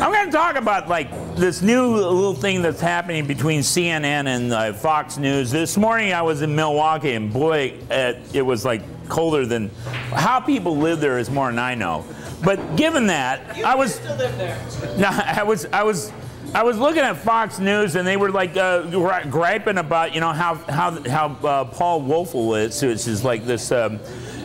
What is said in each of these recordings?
I'm going to talk about like this new little thing that's happening between CNN and Fox News. This morning I was in Milwaukee, and boy, it was like colder than how people live there is more than I know. But given that, I was still live there. No, I was looking at Fox News, and they were like griping about how Paul Wolfowitz, which is like this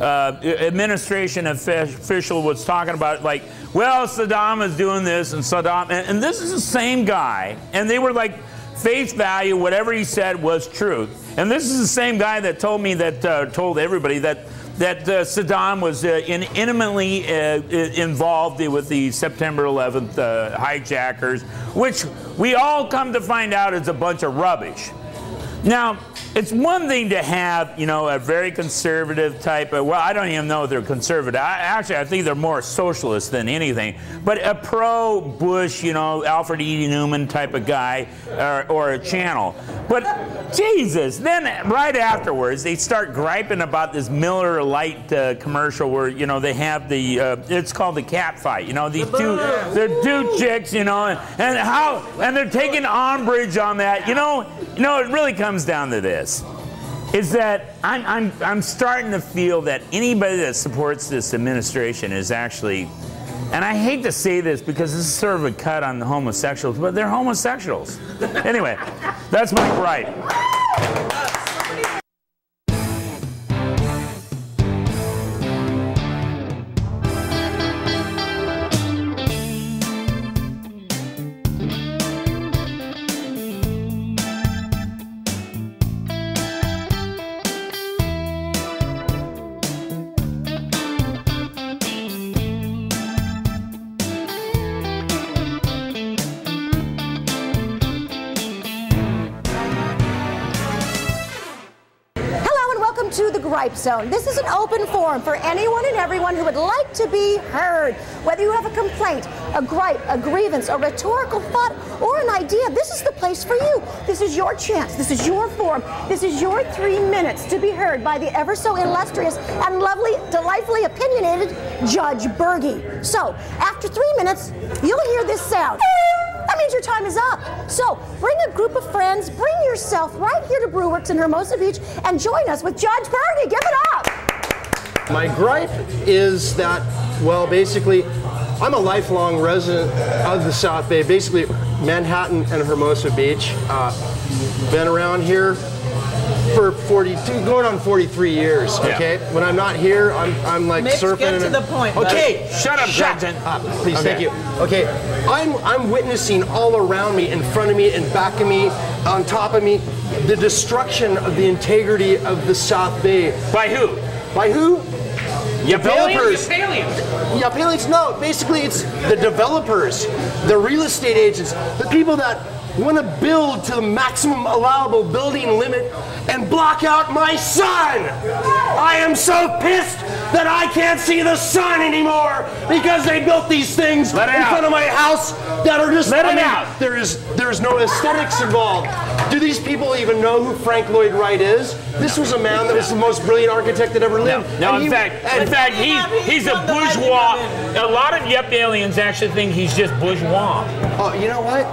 administration official, was talking about like, well, Saddam is doing this, and Saddam, and this is the same guy, and they were like, face value, whatever he said was truth, and this is the same guy that told me that told everybody that Saddam was intimately involved with the September 11th hijackers, which we all come to find out is a bunch of rubbish. Now, it's one thing to have, a very conservative type of, well, I don't even know if they're conservative. Actually, I think they're more socialist than anything. But a pro-Bush, Alfred E. Newman type of guy or a channel. But Jesus, then right afterwards, they start griping about this Miller Lite commercial where, they have the, it's called the cat fight. These they're two chicks, and they're taking umbrage on that. It really comes down to this. Is that I'm starting to feel that anybody that supports this administration is actually, and I hate to say this because this is sort of a cut on the homosexuals, but they're homosexuals. Anyway, that's my gripe. To the Gripe Zone. This is an open forum for anyone and everyone who would like to be heard. Whether you have a complaint, a gripe, a grievance, a rhetorical thought, or an idea, this is the place for you. This is your chance. This is your forum. This is your 3 minutes to be heard by the ever so illustrious and lovely, delightfully opinionated Judge Berge. So, after 3 minutes, you'll hear this sound. That means your time is up. So bring a group of friends, bring yourself right here to Brewworks in Hermosa Beach, and join us with Judge Berge. Give it up. My gripe is that, well, basically, I'm a lifelong resident of the South Bay, basically Manhattan and Hermosa Beach. Been around here for 42, going on 43 years. Okay, yeah. When I'm not here, I'm like Mitch, surfing. Get to the point. Okay, shut up, Jackson. Please, okay. Thank you. Okay, I'm witnessing all around me, in front of me, in back of me, on top of me, the destruction of the integrity of the South Bay. By who? By who? Developers. Aliens? No, basically it's the developers, the real estate agents, the people that want to build to the maximum allowable building limit and block out my sun. I am so pissed that I can't see the sun anymore because they built these things in front of my house that are just, there's no aesthetics involved. Do these people even know who Frank Lloyd Wright is? This was a man that was the most brilliant architect that ever lived. No, in fact, he's a bourgeois. A lot of Yep aliens actually think he's just bourgeois. Oh, you know what?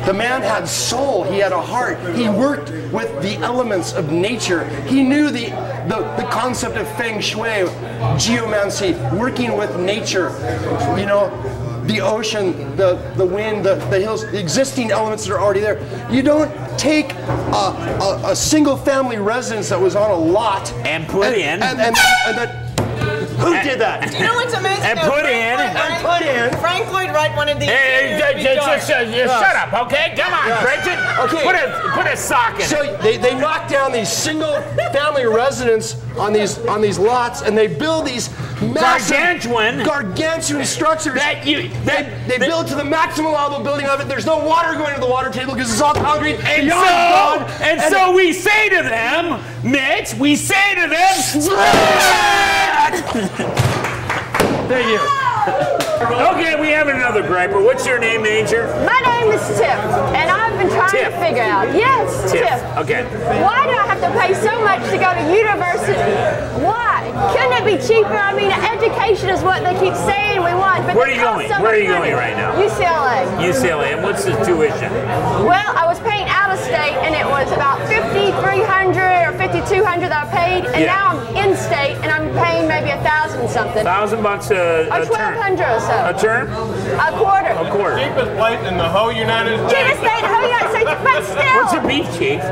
The man had soul. He had a heart. He worked with the elements of nature. He knew the concept of feng shui, geomancy, working with nature. The ocean, the wind, the hills, the existing elements that are already there. You don't take a single family residence that was on a lot and put in. Who did that? You know what's amazing? And put in. Frank Lloyd Wright wanted the. Shut up, okay? Come on, Gretchen. Okay. Put a sock in. So they knock down these single family residents on these lots, and they build these massive gargantuan structures. They build to the maximum allowable building of it. There's no water going to the water table because it's all concrete. So we say to them, Mitch, Thank you. Okay, we have another griper. What's your name, Major? My name is Tip, and I've been trying to figure out. Yes, TIF. TIF. Okay. Why do I have to pay so much to go to university? Why? Couldn't it be cheaper? I mean, education is what they keep saying we want. But Where are you going? Where are you going right now? UCLA. UCLA. And what's the tuition? Well, I was paying out of state, and it was about $5,300 or $5,200 that I paid, and now I'm in state, and I'm paying maybe $1,000 something. $1,000 a or term. $1,200 or so. A term? A quarter. A quarter. Cheapest place in the whole United States. Cheapest state in the whole United States, but still. What's your beef, Chief? I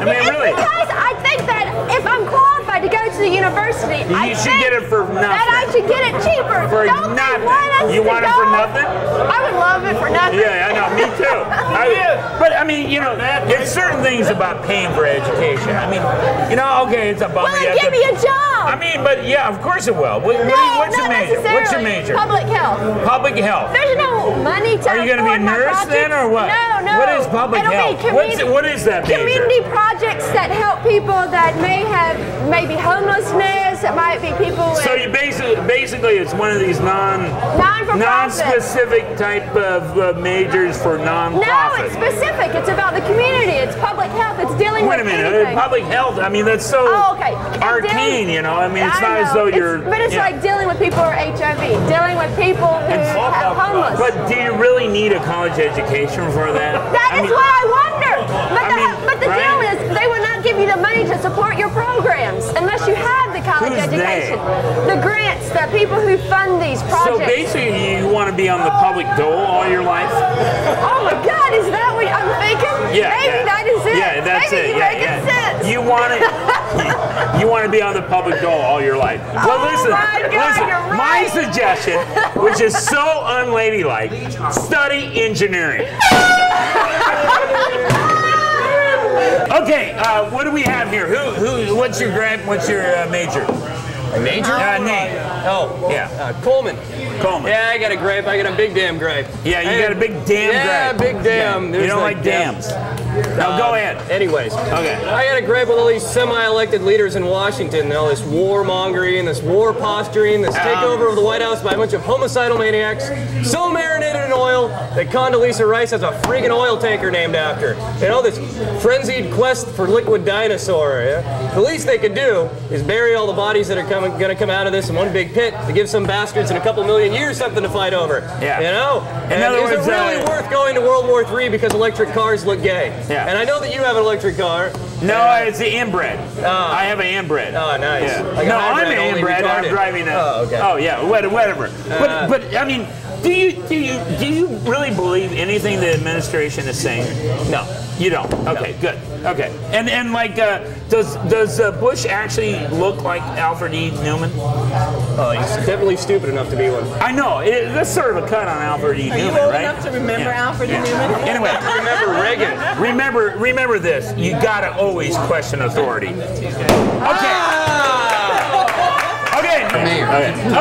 mean, It's really. because I think that if I'm qualified to go to the university, You should get it for nothing. That I should get it cheaper. For Don't nothing. They want us You to want it go? for nothing? I would love it for nothing. Yeah, I know. Me too. But I mean, you know, there's certain things about paying for education. I mean, you know, okay, it's a bummer. Will it give me a job? I mean, but yeah, of course it will. What's your major? What's your major? Public health. Public health. There's no money to Are you going to be a afford my nurse then, or what? No, no. What is public It'll health? be What is that major? Community projects that help people that may have maybe homelessness. It might be people. So you basically it's one of these non-specific type of majors for non-profit. No, it's specific. It's about the community. It's public health. It's dealing with anything. Public health. I mean, that's so arcane, you know. I mean, it's not as though you're. But it's like dealing with people who are HIV, dealing with people who have homeless. But do you really need a college education for that? That is what I wonder. But the deal is, they will not give you the money to support your programs unless you have the college education. The grants, the people who fund these projects. So basically, you want to be on the public dole all your life? Oh my God, is that what I'm thinking? Yeah. Maybe that is it. Yeah, that's Maybe it. you're making sense. You want to. You want to be on the public dole all your life. Well, listen, my God, you're right. My suggestion, which is so unladylike, study engineering. Okay, what do we have here? What's your grant? What's your major? A major? Name. Oh, yeah. Coleman. Coleman. Yeah, I got a grape. I got a big damn grape. Yeah, you got a big damn grape. Yeah, big damn. You don't like dams. Now go ahead. Anyways. Okay. I got a grape with all these semi-elected leaders in Washington and all this warmongering, this war posturing, this takeover of the White House by a bunch of homicidal maniacs, so marinated in oil that Condoleezza Rice has a freaking oil tanker named after. You know, this frenzied quest for liquid dinosaur. Yeah? The least they could do is bury all the bodies that are going to come out of this in one big pit to give some bastards in a couple million years something to fight over. Yeah. You know? In other is words, it really worth going to World War III because electric cars look gay? Yeah. And I know that you have an electric car. No, it's the inbred. I have an inbred. Oh, nice. Yeah. Like No, a hybrid, I'm an only inbred. I'm retarded. driving a. Oh, okay. Oh yeah, whatever. But I mean, do you really believe anything the administration is saying? No. You don't. Okay, good. Okay, and like, does Bush actually look like Alfred E. Newman? Oh, he's definitely stupid enough to be one. I know. That's sort of a cut on Alfred E. Are Newman, you old right? enough to remember Alfred E. Newman? Anyway, Remember Reagan? remember this. You gotta always question authority. Okay.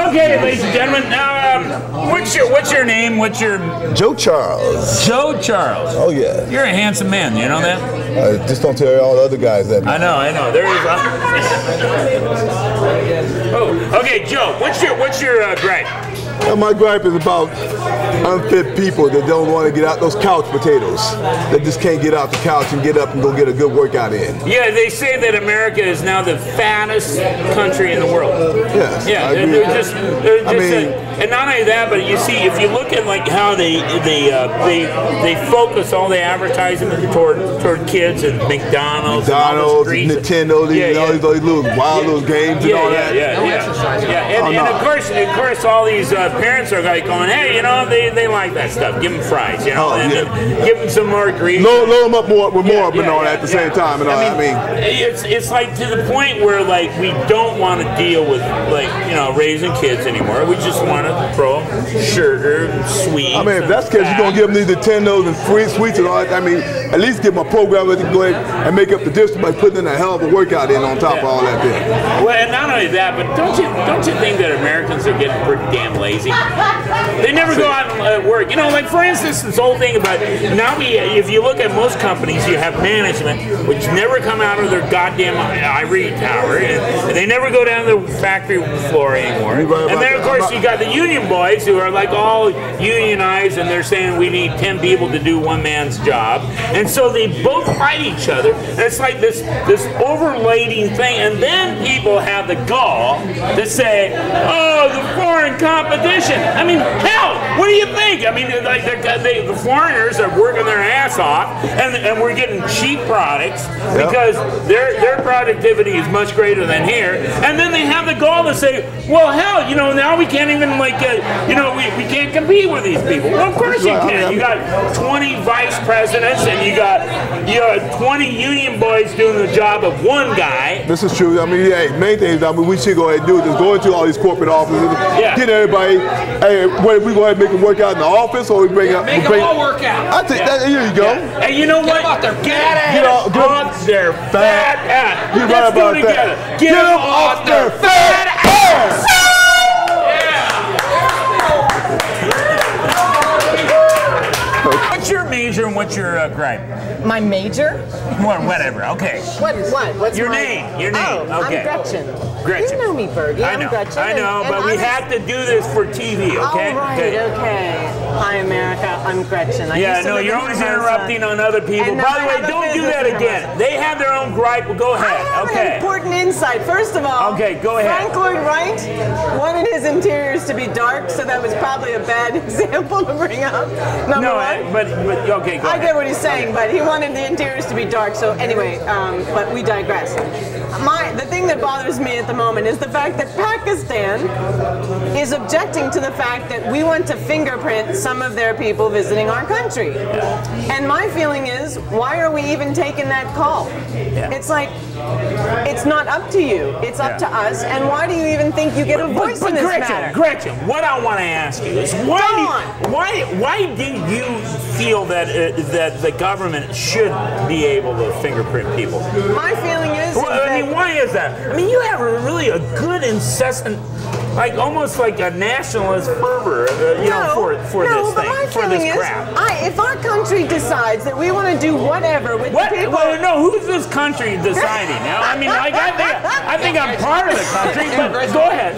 Okay, ladies and gentlemen. Now, what's your name? What's your Joe Charles. Joe Charles? Oh yeah. You're a handsome man. You know that? Just don't tell all the other guys that. I know. There is. Oh, okay, Joe. What's your gripe? My gripe is about unfit people that don't want to get out those couch potatoes. That just can't get out the couch and get up and go get a good workout in. Yeah, they say that America is now the fattest country in the world. Yes. Yeah, I agree. they're just and not only that, but you see, if you look at like how they focus all the advertising toward kids and McDonald's, and all the streets. Nintendo, all these little wild little games and all that. And of course, all these parents are like going, hey, you know, they like that stuff. Give them fries, you know, give them some more grease. Load them up more with more and all that at the same time and all that. I mean, it's like to the point where like we don't want to deal with like, you know, raising kids anymore. We just want to throw sugar and sweets. I mean, if that's the case, you're gonna give them these Nintendos and sweets and all that. I mean, at least give them a program where they can go ahead and make up the distance by putting in a hell of a workout in on top of all that. Well, and not only that, but don't you think that Americans are getting pretty damn lazy? lazy. They never go out and work. You know, like for instance, this whole thing about now if you look at most companies, you have management which never come out of their goddamn ivory tower, and they never go down to the factory floor anymore. And then of course you got the union boys who are like all unionized, and they're saying we need 10 people to do one man's job, and so they both fight each other. And it's like this overlading thing, and then people have the gall to say, oh, the foreign competition. I mean, hell, what do you think? I mean, like the foreigners are working their ass off, and we're getting cheap products because their productivity is much greater than here. And then they have the gall to say, well, hell, you know, now we can't even like, you know, we can't compete with these people. Well, of course you can. You got 20 vice presidents, and you got 20 union boys doing the job of one guy. This is true. I mean, hey, main thing is, I mean, we should go ahead and do is go into all these corporate offices, get everybody. Hey, whether we go ahead and make them work out in the office, or we bring up. Make them all work out. I think that. Here you go. And you know what? Get off their fat ass. You're right about that. Get them off their fat ass. What's your major and what's your gripe? My major? Whatever. Okay. What's your my name? Your name. Oh, okay. I'm Gretchen. Gretchen. You know me, Bergie. I'm Gretchen. I know, but we have to do this for TV, okay? All right, okay. Hi, America. I'm Gretchen. Yeah, no, you're always interrupting on other people. By the way, don't do that again. They have their own gripe. Go ahead. I have an important insight. First of all, okay, go ahead. Frank Lloyd Wright wanted his interiors to be dark, so that was probably a bad example to bring up. Number one. But okay, go ahead. I get what he's saying, but he wanted the interiors to be dark. So anyway, but we digress. The thing that bothers me at the moment is the fact that Pakistan is objecting to the fact that we want to fingerprint some of their people visiting our country. And my feeling is, why are we even taking that call? It's like, it's not up to you. It's up to us. And why do you even think you get a voice in this matter? Gretchen, what I want to ask you is, why do you feel that the government should be able to fingerprint people? My feeling is, why is that? I mean, you have really a good incessant, like almost like a nationalist fervor, for this thing, for this crap. If our country decides that we want to do whatever with the people, well, no, who's this country deciding? Now, I mean, like I think I'm part of the country, but go ahead.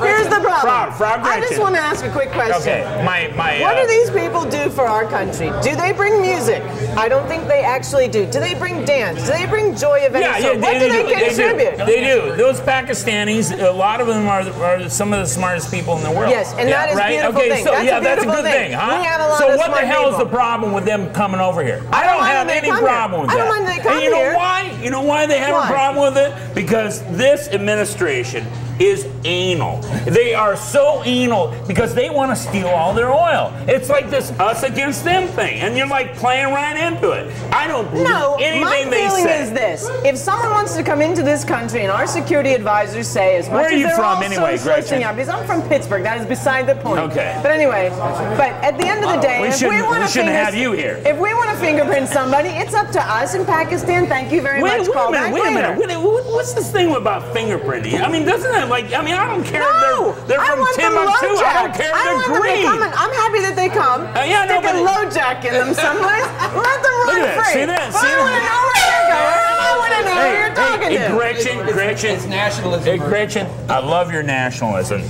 Here's the problem. Frau Gretchen. I just want to ask a quick question. Okay, what do these people do for our country? Do they bring music? I don't think they actually do. Do they bring dance? Do they bring joy of any sort? What do they contribute? They do. Those Pakistanis, a lot of them are some of the smartest people in the world. Yes, and that is a beautiful thing. That's a good thing, huh? We have a lot so of what the hell is the problem with them coming over here? I don't have any problem with that. I don't mind that they come here. Know why? You know why they have a problem with it? Because this administration is anal. They are so anal because they want to steal all their oil. It's like this us against them thing, and you're like playing right into it. I don't believe anything they say. My feeling is this: if someone wants to come into this country, and our security advisors say, as much as they're all socialisting out, because I'm from Pittsburgh, that is beside the point. Okay. But anyway, at the end of the day, we shouldn't have you here. If we want to fingerprint somebody, it's up to us in Pakistan. Thank you very much. Wait a minute. What's this thing about fingerprinting? I mean, doesn't it I don't care if they're from Timbuktu. I don't care if they're green. I'm happy that they come. Stick a low jack in them someplace. Let them run free. See that? I want to know where you're going. I want to know who you're talking to. Gretchen. It's nationalism. Gretchen, I love your nationalism.